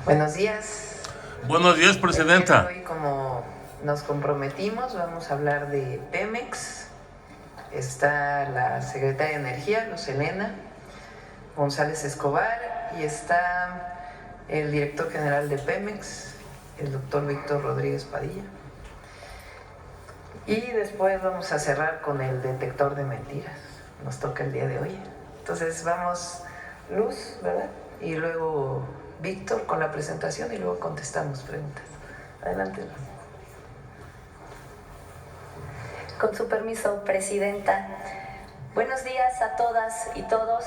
Buenos días. Buenos días, presidenta. Hoy, como nos comprometimos, vamos a hablar de Pemex. Está la secretaria de Energía, Luz Helena González Escobar, y está el director general de Pemex, el doctor Víctor Rodríguez Padilla. Y después vamos a cerrar con el detector de mentiras. Nos toca el día de hoy. Entonces vamos, Luz, ¿verdad? Y luego Víctor con la presentación y luego contestamos preguntas. Adelante, Luz. Con su permiso, presidenta. Buenos días a todas y todos.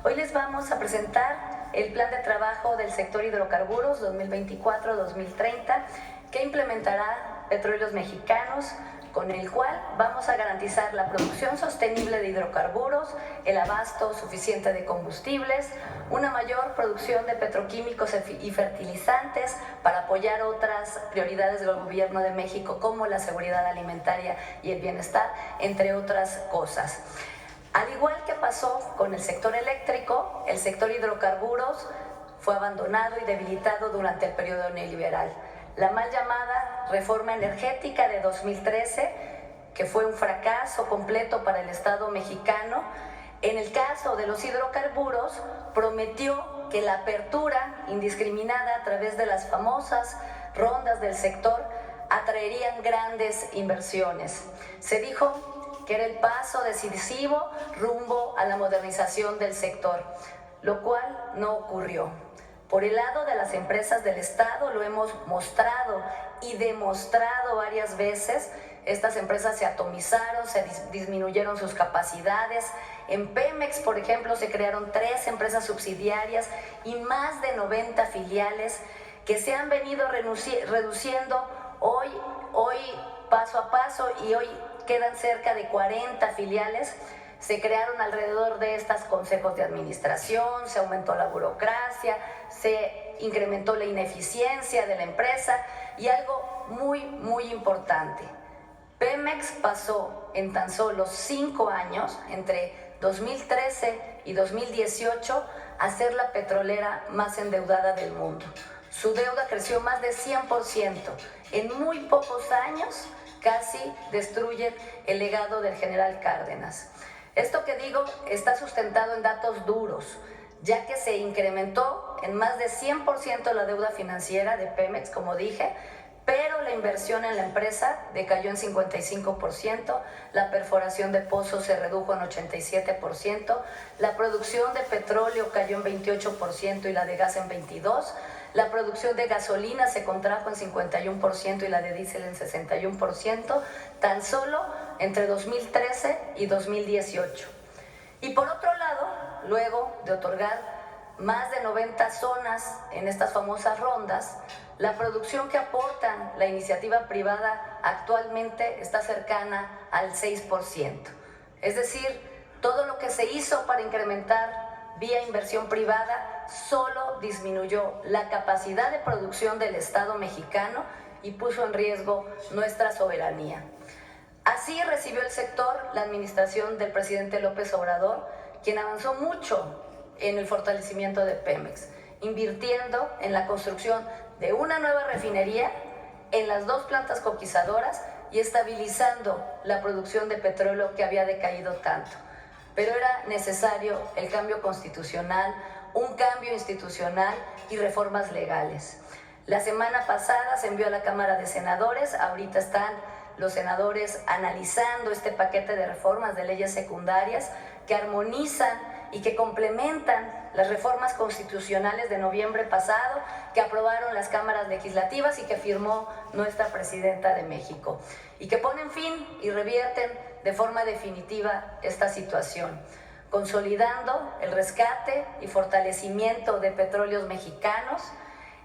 Hoy les vamos a presentar el plan de trabajo del sector hidrocarburos 2024-2030 que implementará Petróleos Mexicanos, con el cual vamos a garantizar la producción sostenible de hidrocarburos, el abasto suficiente de combustibles, una mayor producción de petroquímicos y fertilizantes para apoyar otras prioridades del Gobierno de México como la seguridad alimentaria y el bienestar, entre otras cosas. Al igual que pasó con el sector eléctrico, el sector hidrocarburos fue abandonado y debilitado durante el periodo neoliberal. La mal llamada reforma energética de 2013, que fue un fracaso completo para el Estado mexicano, en el caso de los hidrocarburos, prometió que la apertura indiscriminada a través de las famosas rondas del sector atraerían grandes inversiones. Se dijo que era el paso decisivo rumbo a la modernización del sector, lo cual no ocurrió. Por el lado de las empresas del Estado lo hemos mostrado y demostrado varias veces. Estas empresas se atomizaron, se disminuyeron sus capacidades. En Pemex, por ejemplo, se crearon 3 empresas subsidiarias y más de 90 filiales que se han venido reduciendo hoy paso a paso, y hoy quedan cerca de 40 filiales. Se crearon alrededor de estas consejos de administración, se aumentó la burocracia, se incrementó la ineficiencia de la empresa, y algo muy importante: Pemex pasó en tan solo 5 años, entre 2013 y 2018, a ser la petrolera más endeudada del mundo. Su deuda creció más de 100%. En muy pocos años casi destruyen el legado del general Cárdenas. Esto que digo está sustentado en datos duros, ya que se incrementó en más de 100% la deuda financiera de Pemex, como dije, pero la inversión en la empresa decayó en 55%, la perforación de pozos se redujo en 87%, la producción de petróleo cayó en 28% y la de gas en 22%, la producción de gasolina se contrajo en 51% y la de diésel en 61%, tan solo entre 2013 y 2018. Y por otro lado, luego de otorgar más de 90 zonas en estas famosas rondas, la producción que aportan la iniciativa privada actualmente está cercana al 6%. Es decir, todo lo que se hizo para incrementar vía inversión privada solo disminuyó la capacidad de producción del Estado mexicano y puso en riesgo nuestra soberanía. Así recibió el sector la administración del presidente López Obrador, quien avanzó mucho en el fortalecimiento de Pemex, invirtiendo en la construcción de una nueva refinería, en las 2 plantas coquizadoras y estabilizando la producción de petróleo que había decaído tanto. Pero era necesario el cambio constitucional, un cambio institucional y reformas legales. La semana pasada se envió a la Cámara de Senadores, ahorita están los senadores analizando este paquete de reformas de leyes secundarias que armonizan y que complementan las reformas constitucionales de noviembre pasado que aprobaron las cámaras legislativas y que firmó nuestra presidenta de México, y que ponen fin y revierten de forma definitiva esta situación, consolidando el rescate y fortalecimiento de Petróleos Mexicanos.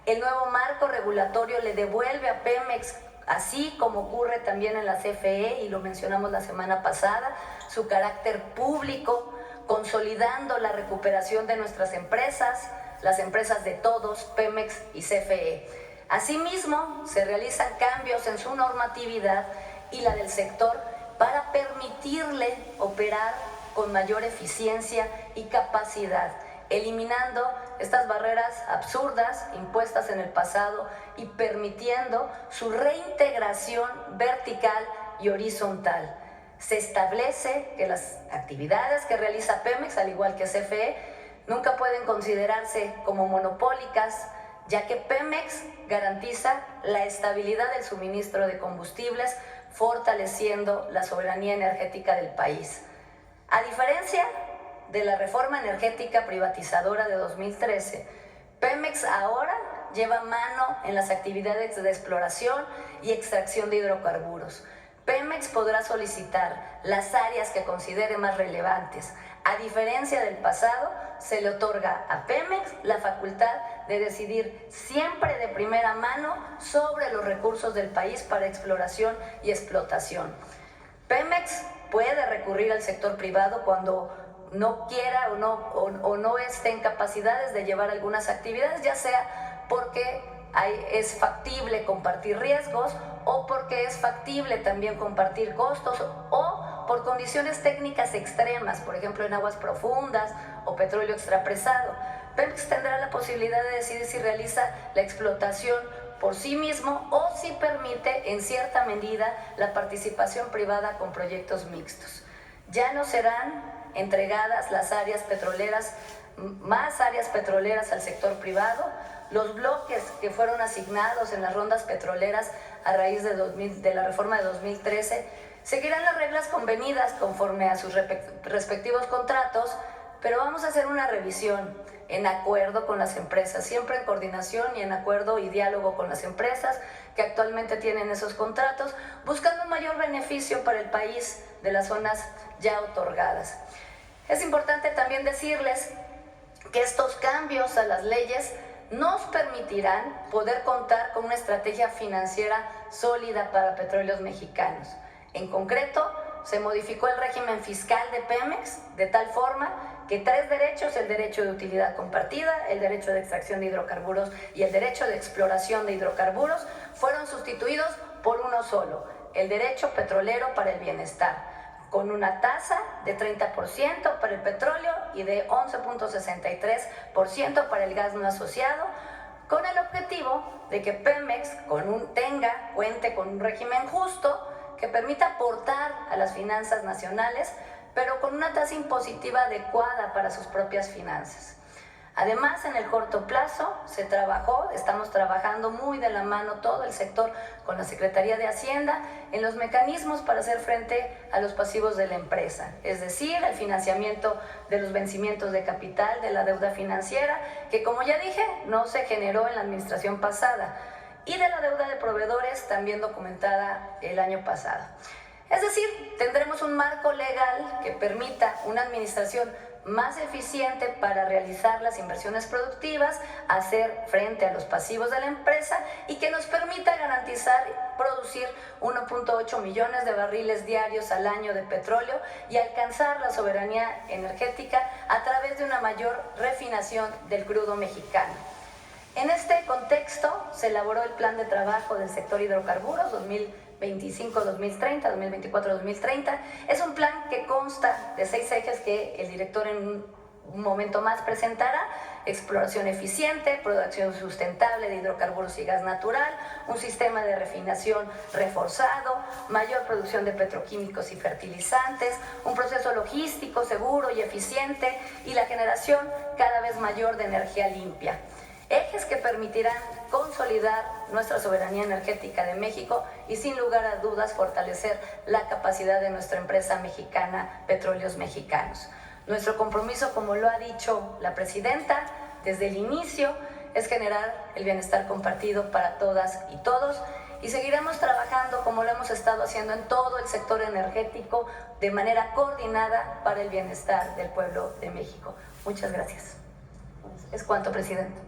El nuevo marco regulatorio le devuelve a Pemex, así como ocurre también en la CFE, y lo mencionamos la semana pasada, su carácter público, consolidando la recuperación de nuestras empresas, las empresas de todos, Pemex y CFE. Asimismo, se realizan cambios en su normatividad y la del sector para permitirle operar con mayor eficiencia y capacidad, eliminando estas barreras absurdas impuestas en el pasado y permitiendo su reintegración vertical y horizontal. Se establece que las actividades que realiza Pemex, al igual que CFE, nunca pueden considerarse como monopólicas, ya que Pemex garantiza la estabilidad del suministro de combustibles, fortaleciendo la soberanía energética del país. A diferencia de la reforma energética privatizadora de 2013, Pemex ahora lleva mano en las actividades de exploración y extracción de hidrocarburos. Pemex podrá solicitar las áreas que considere más relevantes. A diferencia del pasado, se le otorga a Pemex la facultad de decidir siempre de primera mano sobre los recursos del país para exploración y explotación. Pemex puede recurrir al sector privado cuando no quiera o no esté en capacidades de llevar algunas actividades, ya sea porque es factible compartir riesgos o porque es factible también compartir costos o por condiciones técnicas extremas, por ejemplo en aguas profundas o petróleo extrapresado. Pemex tendrá la posibilidad de decidir si realiza la explotación por sí mismo o si permite en cierta medida la participación privada con proyectos mixtos. Ya no serán entregadas las áreas petroleras, más áreas petroleras al sector privado. Los bloques que fueron asignados en las rondas petroleras a raíz de la reforma de 2013 seguirán las reglas convenidas conforme a sus respectivos contratos, pero vamos a hacer una revisión en acuerdo con las empresas, siempre en coordinación y en acuerdo y diálogo con las empresas que actualmente tienen esos contratos, buscando un mayor beneficio para el país de las zonas ya otorgadas. Es importante también decirles que estos cambios a las leyes nos permitirán poder contar con una estrategia financiera sólida para Petróleos Mexicanos. En concreto, se modificó el régimen fiscal de Pemex de tal forma que 3 derechos, el derecho de utilidad compartida, el derecho de extracción de hidrocarburos y el derecho de exploración de hidrocarburos, fueron sustituidos por uno solo, el derecho petrolero para el bienestar, con una tasa de 30% para el petróleo y de 11.63% para el gas no asociado, con el objetivo de que Pemex cuente con un régimen justo que permita aportar a las finanzas nacionales, pero con una tasa impositiva adecuada para sus propias finanzas. Además, en el corto plazo estamos trabajando muy de la mano todo el sector con la Secretaría de Hacienda en los mecanismos para hacer frente a los pasivos de la empresa, es decir, el financiamiento de los vencimientos de capital, de la deuda financiera, que como ya dije, no se generó en la administración pasada, y de la deuda de proveedores también documentada el año pasado. Es decir, tendremos un marco legal que permita una administración más eficiente para realizar las inversiones productivas, hacer frente a los pasivos de la empresa y que nos permita garantizar producir 1.8 millones de barriles diarios al año de petróleo y alcanzar la soberanía energética a través de una mayor refinación del crudo mexicano. En este contexto se elaboró el Plan de Trabajo del Sector Hidrocarburos 2025-2030, 2024-2030. Es un plan que consta de 6 ejes que el director en un momento más presentará: exploración eficiente, producción sustentable de hidrocarburos y gas natural, un sistema de refinación reforzado, mayor producción de petroquímicos y fertilizantes, un proceso logístico seguro y eficiente y la generación cada vez mayor de energía limpia. Ejes que permitirán consolidar nuestra soberanía energética de México y sin lugar a dudas fortalecer la capacidad de nuestra empresa mexicana Petróleos Mexicanos. Nuestro compromiso, como lo ha dicho la presidenta desde el inicio, es generar el bienestar compartido para todas y todos, y seguiremos trabajando como lo hemos estado haciendo en todo el sector energético de manera coordinada para el bienestar del pueblo de México. Muchas gracias. Es cuanto, presidente.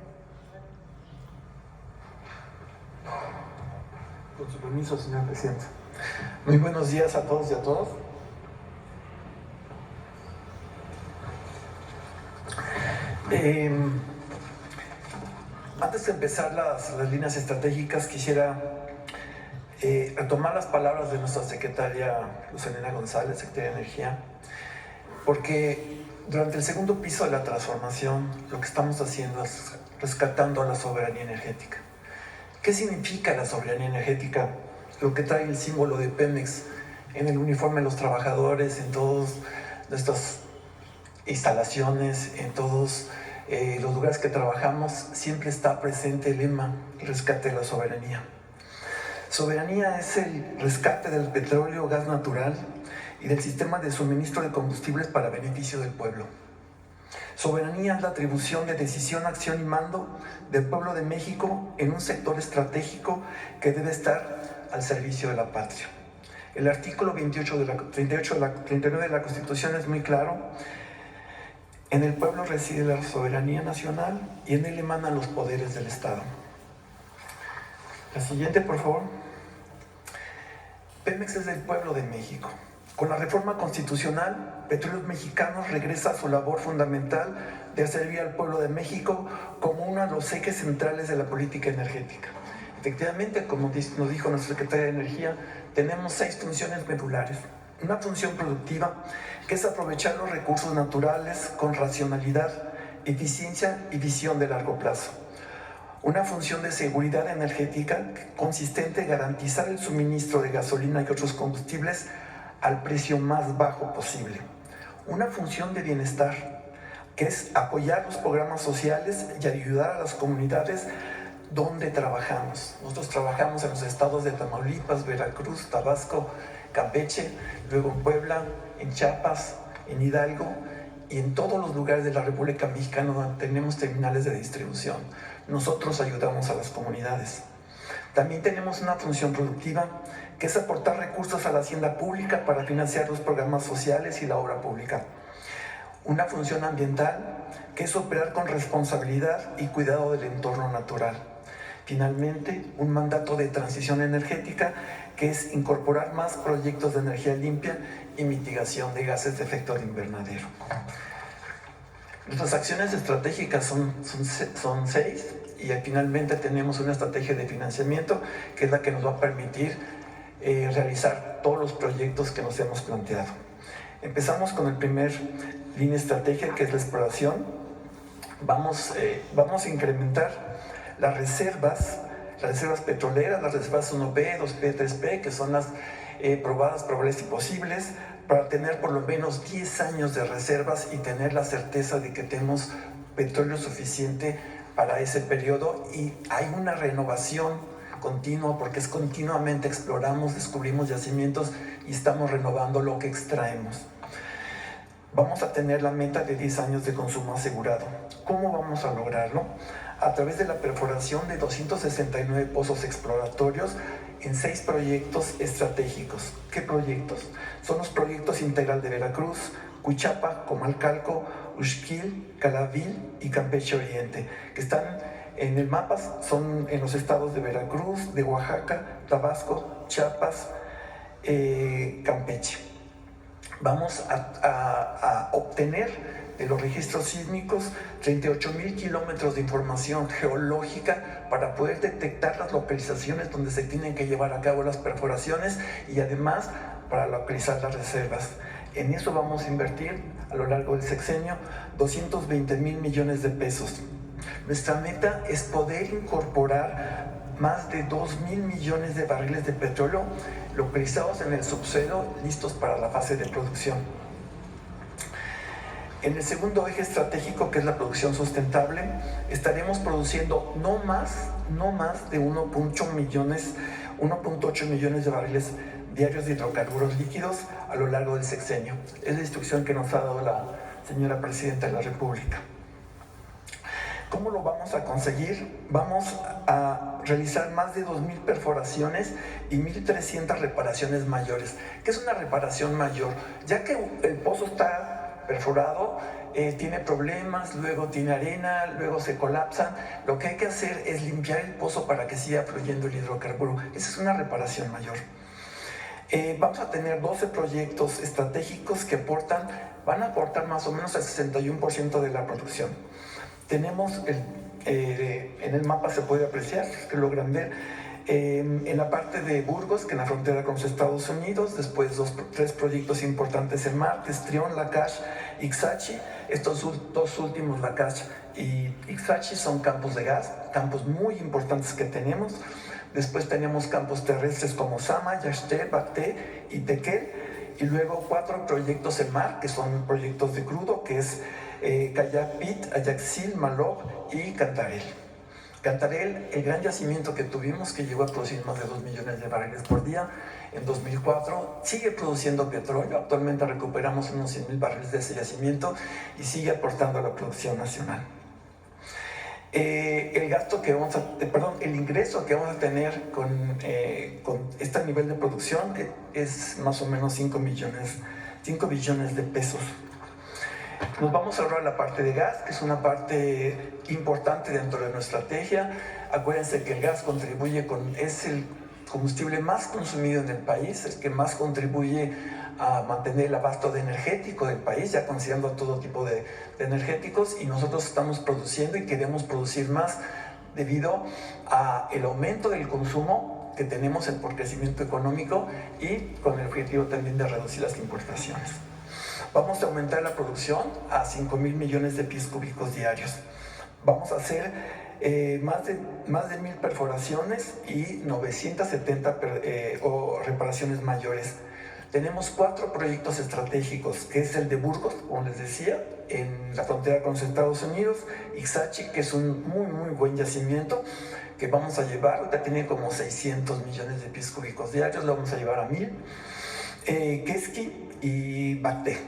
Con su permiso, señor presidente. Muy buenos días a todos y a todas. Antes de empezar las líneas estratégicas, quisiera retomar las palabras de nuestra secretaria Luz Helena González, secretaria de Energía, porque Durante el segundo piso de la transformación, lo que estamos haciendo es rescatando la soberanía energética. ¿Qué significa la soberanía energética? Lo que trae el símbolo de Pemex en el uniforme de los trabajadores, en todas nuestras instalaciones, en todos los lugares que trabajamos, siempre está presente el lema rescate de la soberanía. Soberanía es el rescate del petróleo, gas natural y del sistema de suministro de combustibles para beneficio del pueblo. Soberanía es la atribución de decisión, acción y mando del pueblo de México en un sector estratégico que debe estar al servicio de la patria. El artículo 39 de la Constitución es muy claro. En el pueblo reside la soberanía nacional y en él emanan los poderes del Estado. La siguiente, por favor. Pemex es del pueblo de México. Con la reforma constitucional, Petróleos Mexicanos regresa a su labor fundamental de servir al pueblo de México como uno de los ejes centrales de la política energética. Efectivamente, como nos dijo nuestra secretaria de Energía, tenemos 6 funciones medulares. Una función productiva, que es aprovechar los recursos naturales con racionalidad, eficiencia y visión de largo plazo. Una función de seguridad energética, consistente en garantizar el suministro de gasolina y otros combustibles al precio más bajo posible. Una función de bienestar, que es apoyar los programas sociales y ayudar a las comunidades donde trabajamos. Nosotros trabajamos en los estados de Tamaulipas, Veracruz, Tabasco, Campeche, luego en Puebla, en Chiapas, en Hidalgo y en todos los lugares de la República Mexicana donde tenemos terminales de distribución. Nosotros ayudamos a las comunidades. También tenemos una función productiva, que es aportar recursos a la hacienda pública para financiar los programas sociales y la obra pública. Una función ambiental, que es operar con responsabilidad y cuidado del entorno natural. Finalmente, un mandato de transición energética, que es incorporar más proyectos de energía limpia y mitigación de gases de efecto de invernadero. Nuestras acciones estratégicas son 6 y finalmente tenemos una estrategia de financiamiento que es la que nos va a permitir realizar todos los proyectos que nos hemos planteado. Empezamos con el primer línea estratégica, que es la exploración. Vamos a incrementar las reservas petroleras, las reservas 1P, 2P, 3P, que son las probadas, probables y posibles, para tener por lo menos 10 años de reservas y tener la certeza de que tenemos petróleo suficiente para ese periodo. Y hay una renovación continua, porque es continuamente exploramos, descubrimos yacimientos y estamos renovando lo que extraemos. Vamos a tener la meta de 10 años de consumo asegurado. ¿Cómo vamos a lograrlo? A través de la perforación de 269 pozos exploratorios en 6 proyectos estratégicos. ¿Qué proyectos? Son los proyectos Integral de Veracruz, Cuichapa, Comalcalco, Uxquil, Calavil y Campeche Oriente, que están en el mapa, son en los estados de Veracruz, de Oaxaca, Tabasco, Chiapas, Campeche. Vamos a obtener de los registros sísmicos 38,000 kilómetros de información geológica para poder detectar las localizaciones donde se tienen que llevar a cabo las perforaciones y además para localizar las reservas. En eso vamos a invertir a lo largo del sexenio 220,000 millones de pesos. Nuestra meta es poder incorporar más de 2,000 millones de barriles de petróleo localizados en el subsuelo, listos para la fase de producción. En el segundo eje estratégico, que es la producción sustentable, estaremos produciendo no más de 1.8 millones de barriles diarios de hidrocarburos líquidos a lo largo del sexenio. Es la instrucción que nos ha dado la señora Presidenta de la República. ¿Cómo lo vamos a conseguir? Vamos a realizar más de 2,000 perforaciones y 1,300 reparaciones mayores. ¿Qué es una reparación mayor? Ya que el pozo está perforado, tiene problemas, luego tiene arena, luego se colapsa, lo que hay que hacer es limpiar el pozo para que siga fluyendo el hidrocarburo. Esa es una reparación mayor. Vamos a tener 12 proyectos estratégicos que van a aportar más o menos el 61% de la producción. Tenemos, en el mapa se puede apreciar, que logran ver, en la parte de Burgos, que en la frontera con los Estados Unidos, después 3 proyectos importantes en Martes, Trión, Lacash, Ixachi, Estos dos últimos, Lakach y Ixachi, son campos de gas, campos muy importantes que tenemos. Después tenemos campos terrestres como Sama, Yaxté, Bacté y Tequel. Y luego 4 proyectos en mar, que son proyectos de crudo, que es Kayak Pit, Ayaxil, Malog y Cantarell. Cantarell, el gran yacimiento que tuvimos, que llegó a producir más de 2 millones de barriles por día en 2004, sigue produciendo petróleo. Actualmente recuperamos unos 100,000 barriles de ese yacimiento y sigue aportando a la producción nacional. El ingreso que vamos a tener con este nivel de producción es más o menos 5 billones de pesos. Nos vamos a ahorrar la parte de gas, que es una parte importante dentro de nuestra estrategia. Acuérdense que el gas es el combustible más consumido en el país, el que más contribuye a mantener el abasto energético del país, ya considerando todo tipo de energéticos, y nosotros estamos produciendo y queremos producir más debido al aumento del consumo que tenemos por crecimiento económico y con el objetivo también de reducir las importaciones. Vamos a aumentar la producción a 5,000 millones de pies cúbicos diarios. Vamos a hacer más de 1,000 perforaciones y 970 reparaciones mayores. Tenemos 4 proyectos estratégicos, que es el de Burgos, como les decía, en la frontera con los Estados Unidos, Ixachi, que es un muy buen yacimiento, que vamos a llevar, ahorita tiene como 600 millones de pies cúbicos diarios, lo vamos a llevar a 1,000. Quesqui y Bacté.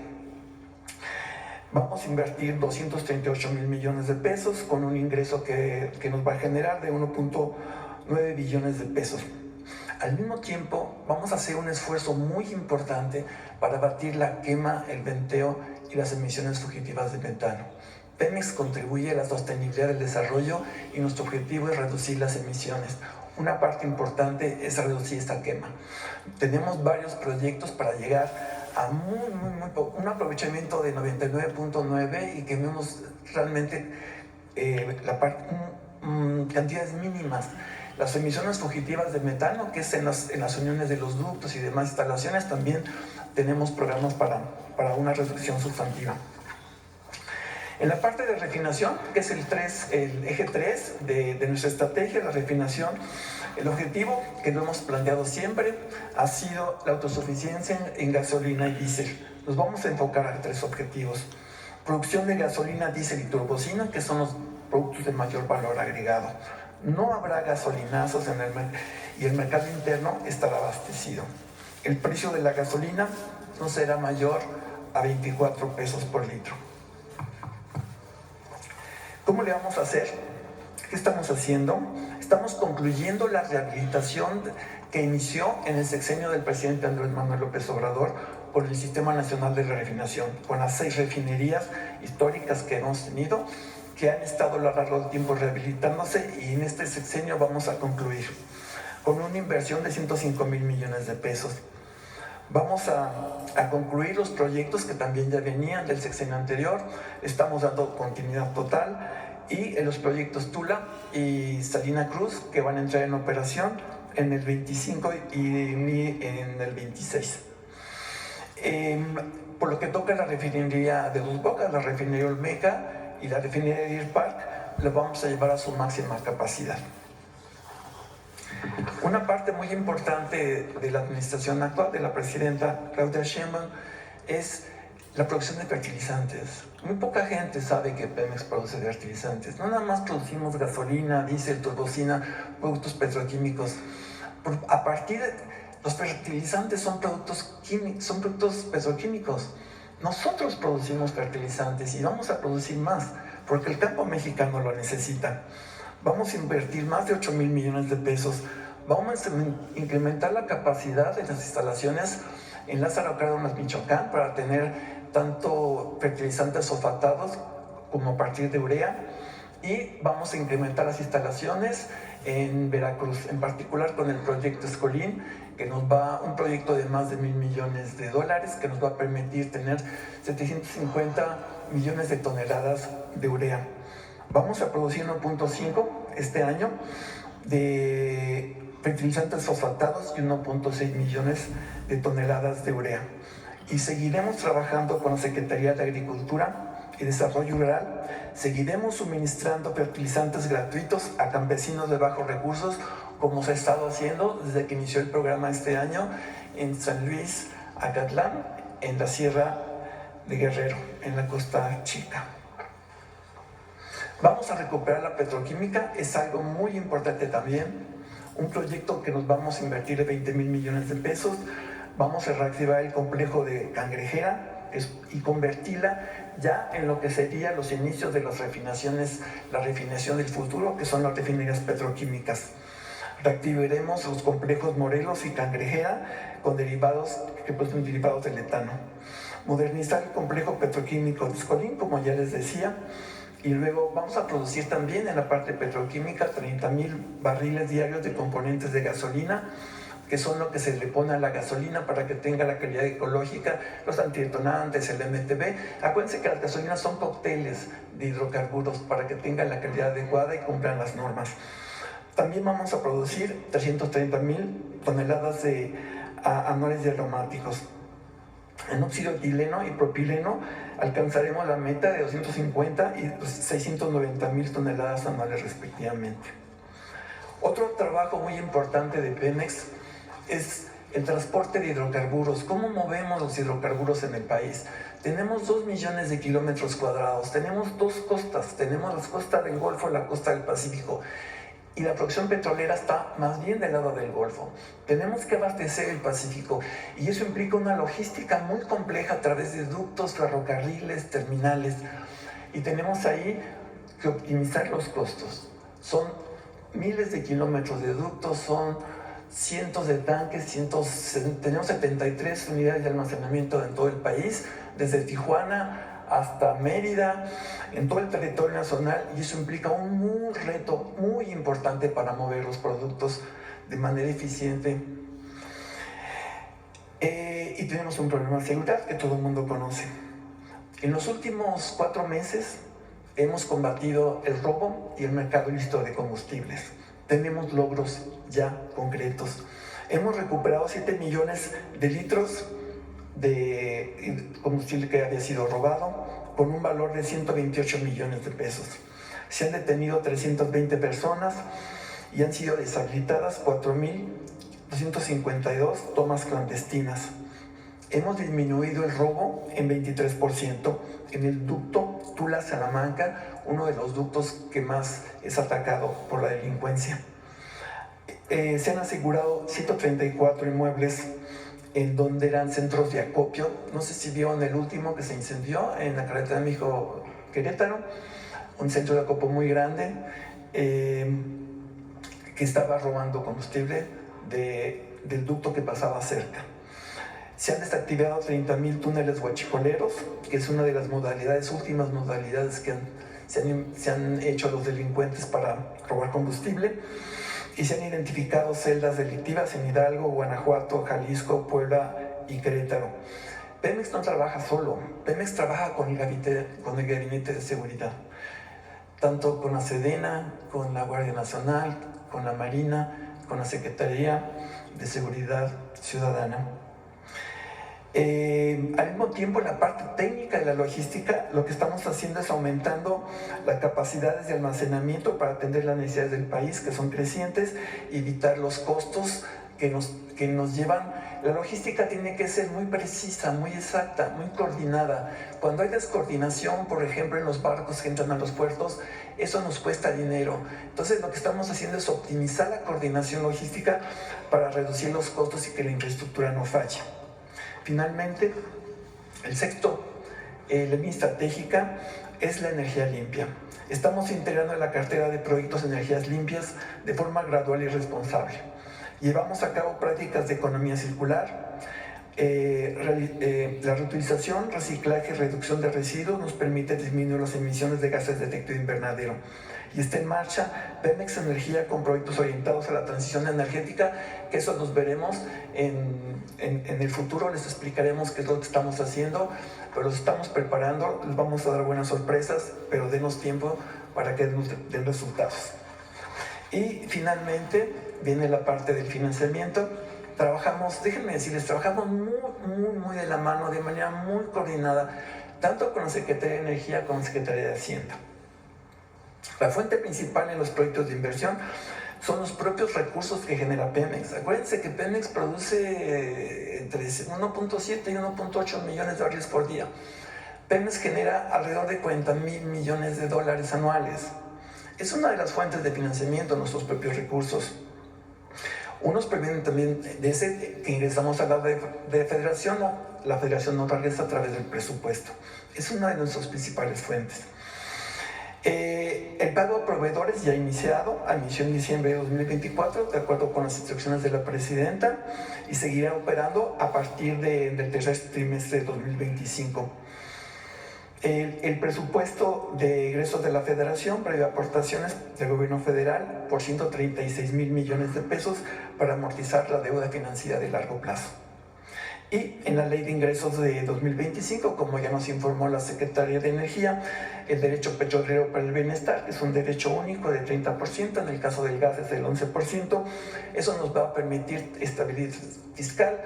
Vamos a invertir 238,000 millones de pesos con un ingreso que nos va a generar de 1,9 billones de pesos. Al mismo tiempo, vamos a hacer un esfuerzo muy importante para abatir la quema, el venteo y las emisiones fugitivas de metano. Pemex contribuye a la sostenibilidad del desarrollo y nuestro objetivo es reducir las emisiones. Una parte importante es reducir esta quema. Tenemos varios proyectos para llegar a un aprovechamiento de 99.9 y que vemos realmente cantidades mínimas. Las emisiones fugitivas de metano, que es en las uniones de los ductos y demás instalaciones, también tenemos programas para una reducción sustantiva. En la parte de refinación, que es el eje 3 de nuestra estrategia, la refinación, el objetivo que lo hemos planteado siempre ha sido la autosuficiencia en gasolina y diésel. Nos vamos a enfocar a 3 objetivos: producción de gasolina, diésel y turbocina, que son los productos de mayor valor agregado. No habrá gasolinazos y el mercado interno estará abastecido. El precio de la gasolina no será mayor a 24 pesos por litro. ¿Cómo le vamos a hacer? ¿Qué estamos haciendo? Estamos concluyendo la rehabilitación que inició en el sexenio del presidente Andrés Manuel López Obrador por el Sistema Nacional de Refinación, con las 6 refinerías históricas que hemos tenido, que han estado a lo largo del tiempo rehabilitándose, y en este sexenio vamos a concluir con una inversión de 105,000 millones de pesos. Vamos a concluir los proyectos que también ya venían del sexenio anterior. Estamos dando continuidad total, y en los proyectos Tula y Salina Cruz, que van a entrar en operación en el 25 y en el 26. Por lo que toca la refinería de Dos Bocas, la refinería Olmeca y la refinería de Deer Park, lo vamos a llevar a su máxima capacidad. Una parte muy importante de la administración actual de la presidenta Claudia Sheinbaum es la producción de fertilizantes. Muy poca gente sabe que Pemex produce fertilizantes. No nada más producimos gasolina, diésel, turbocina, productos petroquímicos. A partir de los fertilizantes son productos petroquímicos. Nosotros producimos fertilizantes y vamos a producir más porque el campo mexicano lo necesita. Vamos a invertir más de 8,000 millones de pesos. Vamos a incrementar la capacidad de las instalaciones en Lázaro Cárdenas, Michoacán, para tener tanto fertilizantes sulfatados como a partir de urea, y vamos a incrementar las instalaciones en Veracruz, en particular con el proyecto Escolín, que un proyecto de más de $1,000 millones, que nos va a permitir tener 750 millones de toneladas de urea. Vamos a producir 1.5 este año de fertilizantes fosfatados y 1.6 millones de toneladas de urea. Y seguiremos trabajando con la Secretaría de Agricultura y Desarrollo Rural, seguiremos suministrando fertilizantes gratuitos a campesinos de bajos recursos, como se ha estado haciendo desde que inició el programa este año en San Luis Acatlán, en la Sierra de Guerrero, en la Costa Chica. Vamos a recuperar la petroquímica, es algo muy importante también, un proyecto que nos vamos a invertir de 20,000 millones de pesos. Vamos a reactivar el complejo de Cangrejera y convertirla ya en lo que serían los inicios de las refinaciones, la refinación del futuro, que son las refinerías petroquímicas. Reactivaremos los complejos Morelos y Cangrejera con derivados que producen derivados del etano. Modernizar el complejo petroquímico de Escolín, como ya les decía, y luego vamos a producir también en la parte petroquímica 30,000 barriles diarios de componentes de gasolina, que son lo que se le pone a la gasolina para que tenga la calidad ecológica, los antidetonantes, el MTB. Acuérdense que las gasolinas son cócteles de hidrocarburos para que tengan la calidad adecuada y cumplan las normas. También vamos a producir 330,000 toneladas anuales de aromáticos. En óxido etileno y propileno alcanzaremos la meta de 250 y 690,000 toneladas anuales respectivamente. Otro trabajo muy importante de Pemex es el transporte de hidrocarburos. ¿Cómo movemos los hidrocarburos en el país? Tenemos 2 millones de kilómetros cuadrados, tenemos 2 costas, tenemos la costa del Golfo y la costa del Pacífico. Y la producción petrolera está más bien del lado del Golfo. Tenemos que abastecer el Pacífico y eso implica una logística muy compleja a través de ductos, ferrocarriles, terminales. Y tenemos ahí que optimizar los costos. Son miles de kilómetros de ductos, son cientos de tanques, tenemos 73 unidades de almacenamiento en todo el país, desde Tijuana hasta Mérida, en todo el territorio nacional, y eso implica un reto muy importante para mover los productos de manera eficiente. Y tenemos un problema de seguridad que todo el mundo conoce. En los últimos 4 meses hemos combatido el robo y el mercado ilícito de combustibles. Tenemos logros ya concretos. Hemos recuperado 7 millones de litros de combustible que había sido robado, con un valor de 128 millones de pesos. Se han detenido 320 personas y han sido deshabilitadas 4,252 tomas clandestinas. Hemos disminuido el robo en 23% en el ducto Tula-Salamanca, uno de los ductos que más es atacado por la delincuencia. Se han asegurado 134 inmuebles en donde eran centros de acopio. No sé si vieron el último que se incendió en la carretera de México-Querétaro, un centro de acopio muy grande que estaba robando combustible del ducto que pasaba cerca. Se han desactivado 30,000 túneles huachicoleros, que es una de las últimas modalidades que se han hecho los delincuentes para robar combustible. Y se han identificado celdas delictivas en Hidalgo, Guanajuato, Jalisco, Puebla y Querétaro. Pemex no trabaja solo, Pemex trabaja con el gabinete de seguridad, tanto con la Sedena, con la Guardia Nacional, con la Marina, con la Secretaría de Seguridad Ciudadana. Al mismo tiempo, en la parte técnica de la logística, lo que estamos haciendo es aumentando las capacidades de almacenamiento para atender las necesidades del país, que son crecientes, y evitar los costos que nos llevan. La logística tiene que ser muy precisa, muy exacta, muy coordinada. Cuando hay descoordinación, por ejemplo, en los barcos que entran a los puertos, eso nos cuesta dinero. Entonces, lo que estamos haciendo es optimizar la coordinación logística para reducir los costos y que la infraestructura no falle. Finalmente, el sexto línea estratégica es la energía limpia. Estamos integrando en la cartera de proyectos de energías limpias de forma gradual y responsable. Llevamos a cabo prácticas de economía circular. La reutilización, reciclaje y reducción de residuos nos permite disminuir las emisiones de gases de efecto invernadero. Y está en marcha Pemex Energía con proyectos orientados a la transición energética, que eso los veremos en el futuro, les explicaremos qué es lo que estamos haciendo, pero los estamos preparando, les vamos a dar buenas sorpresas, pero denos tiempo para que den resultados. Y finalmente viene la parte del financiamiento. Trabajamos, déjenme decirles, trabajamos muy de la mano, de manera muy coordinada tanto con la Secretaría de Energía como con la Secretaría de Hacienda. La fuente principal en los proyectos de inversión son los propios recursos que genera Pemex. Acuérdense que Pemex produce entre 1.7 y 1.8 millones de barriles por día. Pemex genera alrededor de 40,000 millones de dólares anuales. Es una de las fuentes de financiamiento de nuestros propios recursos. Unos provienen también de ese que ingresamos a la de federación. La federación nos regresa a través del presupuesto. Es una de nuestras principales fuentes. El pago a proveedores ya iniciado, inició en diciembre de 2024, de acuerdo con las instrucciones de la presidenta, y seguirá operando a partir del tercer trimestre de 2025. El presupuesto de egresos de la Federación prevé aportaciones del gobierno federal por 136,000 millones de pesos para amortizar la deuda financiera de largo plazo. Y en la Ley de Ingresos de 2025, como ya nos informó la Secretaría de Energía, el derecho petrolero para el bienestar es un derecho único de 30%, en el caso del gas es del 11%. Eso nos va a permitir estabilidad fiscal,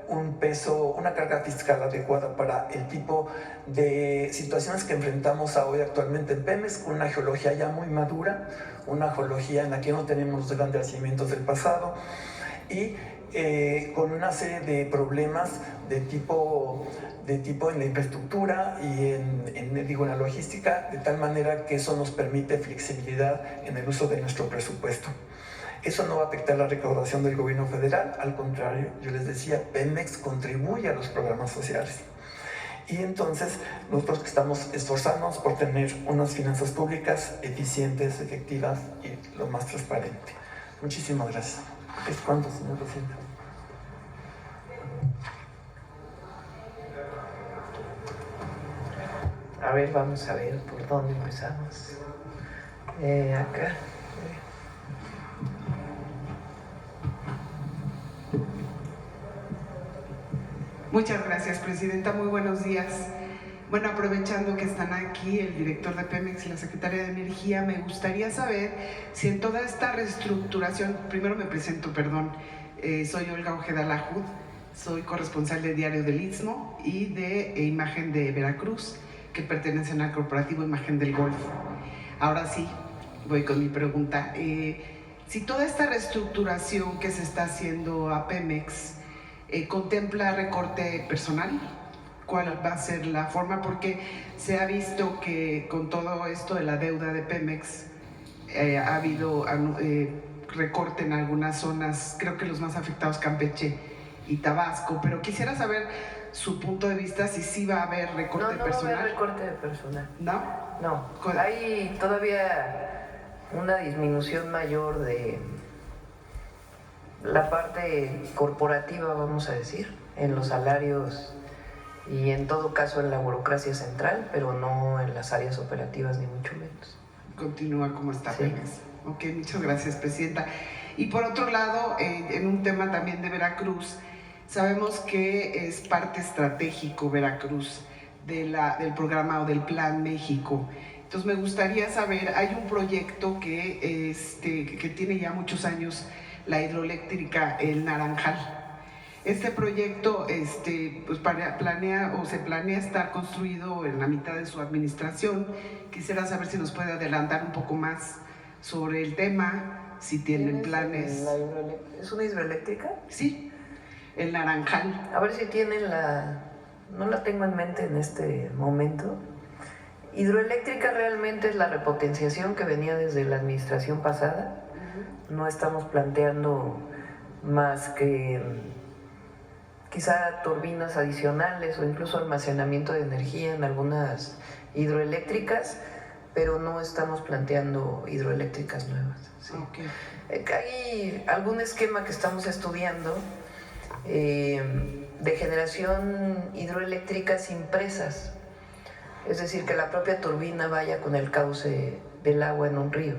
una carga fiscal adecuada para el tipo de situaciones que enfrentamos hoy actualmente en Pemex, con una geología ya muy madura, una geología en la que no tenemos los grandes yacimientos del pasado y con una serie de problemas de tipo en la infraestructura y en la logística, de tal manera que eso nos permite flexibilidad en el uso de nuestro presupuesto. Eso no va a afectar la recaudación del gobierno federal, al contrario, yo les decía, Pemex contribuye a los programas sociales. Y entonces nosotros estamos esforzándonos por tener unas finanzas públicas eficientes, efectivas y lo más transparente. Muchísimas gracias. ¿Es cuánto, señor presidente? A ver, vamos a ver por dónde empezamos. Acá. Muchas gracias, Presidenta. Muy buenos días. Bueno, aprovechando que están aquí el director de Pemex y la secretaria de Energía, me gustaría saber si en toda esta reestructuración, primero me presento, soy Olga Ojeda Lajud, soy corresponsal de Diario del Istmo y de Imagen de Veracruz, que pertenecen al corporativo Imagen del Golfo. Ahora sí, voy con mi pregunta. Si toda esta reestructuración que se está haciendo a Pemex contempla recorte personal, ¿cuál va a ser la forma? Porque se ha visto que con todo esto de la deuda de Pemex ha habido recorte en algunas zonas, creo que los más afectados Campeche y Tabasco, pero quisiera saber su punto de vista, si sí va a haber recorte personal. No va a haber recorte de personal. ¿No? No, hay todavía una disminución mayor de la parte corporativa, vamos a decir, en los salarios y en todo caso en la burocracia central, pero no en las áreas operativas ni mucho menos. Continúa como está, sí. Pemex. Ok, muchas gracias, Presidenta. Y por otro lado, en un tema también de Veracruz, sabemos que es parte estratégico Veracruz del programa o del Plan México. Entonces me gustaría saber, hay un proyecto que tiene ya muchos años, la hidroeléctrica El Naranjal. Este proyecto pues se planea estar construido en la mitad de su administración. Quisiera saber si nos puede adelantar un poco más sobre el tema, si tienen planes. ¿Es una hidroeléctrica? Sí, El Naranjal. A ver si tienen no la tengo en mente en este momento. Hidroeléctrica realmente es la repotenciación que venía desde la administración pasada. No estamos planteando más que quizá turbinas adicionales o incluso almacenamiento de energía en algunas hidroeléctricas, pero no estamos planteando hidroeléctricas nuevas. ¿Sí? Okay. Hay algún esquema que estamos estudiando de generación hidroeléctrica sin presas, es decir, que la propia turbina vaya con el cauce del agua en un río.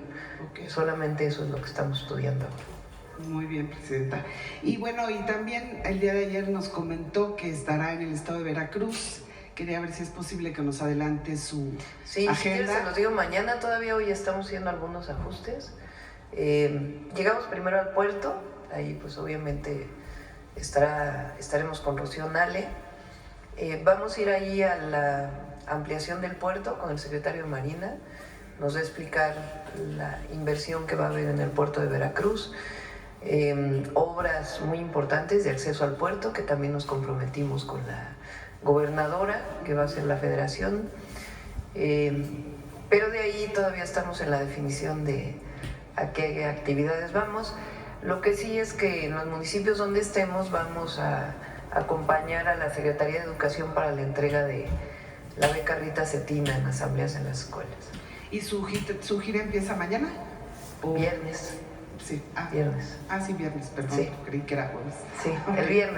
Okay. Solamente eso es lo que estamos estudiando ahora. Muy bien, Presidenta. Y bueno, y también el día de ayer nos comentó que estará en el estado de Veracruz. Quería ver si es posible que nos adelante su agenda. Si quieres se los digo mañana, todavía hoy estamos haciendo algunos ajustes. Llegamos primero al puerto, ahí pues obviamente estaremos con Rocío Nale. Vamos a ir ahí a ampliación del puerto con el secretario de Marina. Nos va a explicar la inversión que va a haber en el puerto de Veracruz, obras muy importantes de acceso al puerto que también nos comprometimos con la gobernadora, que va a ser la federación, pero de ahí todavía estamos en la definición de a qué actividades vamos. Lo que sí es que en los municipios donde estemos vamos a acompañar a la Secretaría de Educación para la entrega de la beca Rita Cetina en asambleas en las escuelas. ¿Y su gira empieza mañana? ¿O? Viernes. Sí, Viernes. Sí, viernes, perdón, Sí. creí que era jueves. Sí, el viernes.